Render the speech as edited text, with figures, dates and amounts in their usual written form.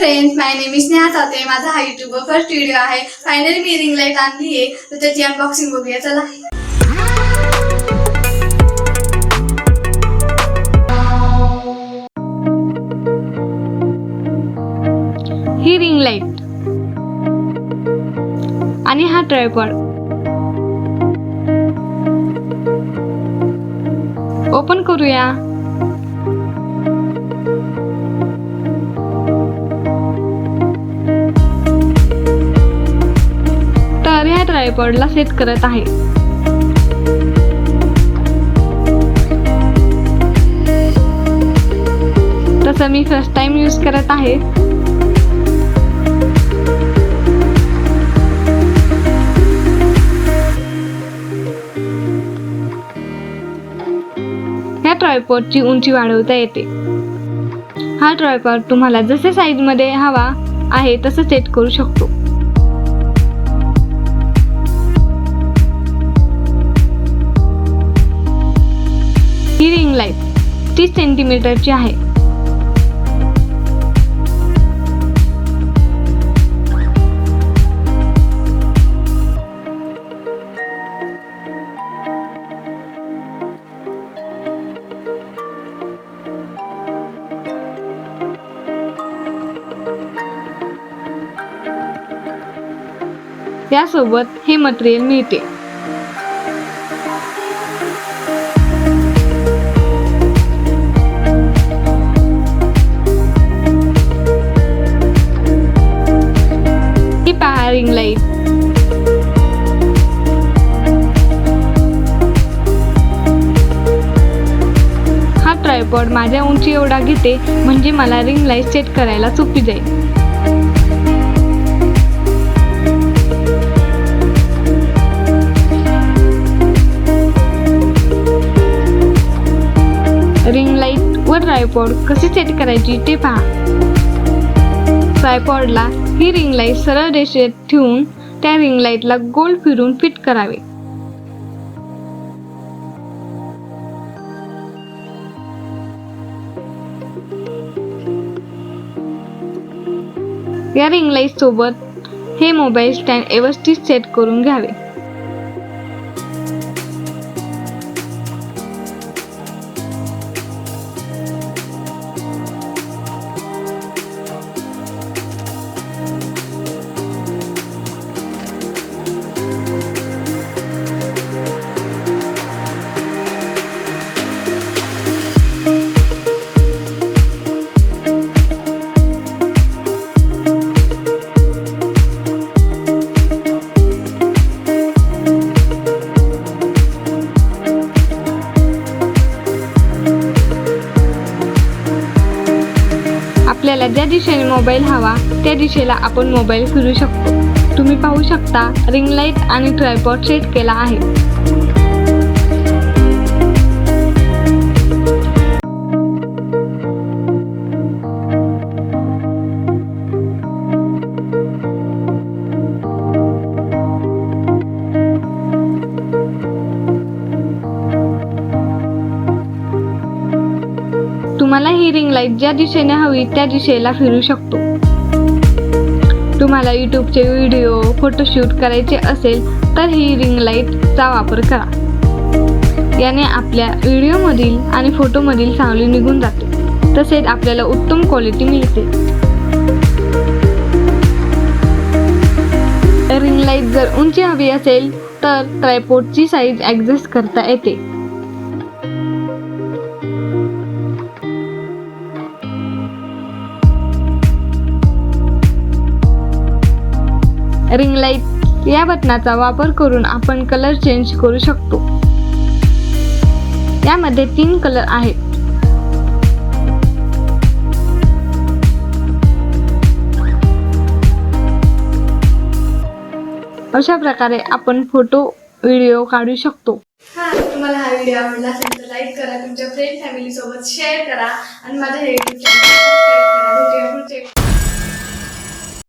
Friends, my name is Sneha Sawate. माझा हा यूट्यूबवर फर्स्ट व्हिडिओ आहे. फायनली मी रिंग लाईट आणली आहे, तर त्याची अनबॉक्सिंग बघूया. चला. ही रिंग लाईट आणि हा ट्रायपॉड ओपन करूया. तर ह्या ट्रायपॉडला सेट करत आहे. तसं मी फर्स्ट टाइम यूज करत आहे. ह्या ट्रायपॉडची उंची वाढवता येते. हा ट्रायपॉड तुम्हाला जसे साईज मध्ये हवा आहे तसं सेट करू शकतो. ही रिंग लाईट 30 सेंटीमीटरची आहे. यासोबत हे मटेरियल मिळते. ही पहा रिंग लाईट. हा ट्रायपॉड माझ्या उंची एवढा घेते, म्हणजे मला रिंग लाईट सेट करायला सोपी जाईल. रिंग लाईट व ट्रायपॉड कशी सेट करायची ते पहा. ट्रायपॉडला ही रिंग लाईट सरळ रेषेत ठेवून त्या रिंग लाईटला गोल फिरून फिट करावे. या रिंग लाईट सोबत हे मोबाईल स्टँड व्यवस्थित सेट करून घ्यावे. आपल्याला ज्या दिशेने मोबाईल हवा त्या दिशेला आपण मोबाईल फिरू शकतो. तुम्ही पाहू शकता रिंग लाईट आणि ट्रायपॉड सेट केला आहे. तुम्हाला ही रिंग लाईट ज्या दिशेने हवी त्या दिशेला फिरू शकतो. तुम्हाला यूट्यूबचे व्हिडिओ फोटोशूट करायचे असेल तर ही रिंग लाईटचा वापर करा. याने आपल्या व्हिडिओमधील आणि फोटोमधील सावली निघून जाते, तसेच आपल्याला उत्तम क्वालिटी मिळते. रिंग लाईट जर उंची हवी असेल तर ट्रायपॉडची साईज ॲडजस्ट करता येते. रिंग लाईट या बटनाचा वापर करून आपण कलर चेंज करू शकतो. यामध्ये 3 कलर आहेत. अशा प्रकारे आपण फोटो व्हिडिओ काढू शकतो. तुम्हाला हा व्हिडिओ आवडला असेल तर लाईक करा, तुमच्या फ्रेंड फॅमिली सोबत शेअर करा आणि माझ्या YouTube चॅनल सबस्क्राइब करा.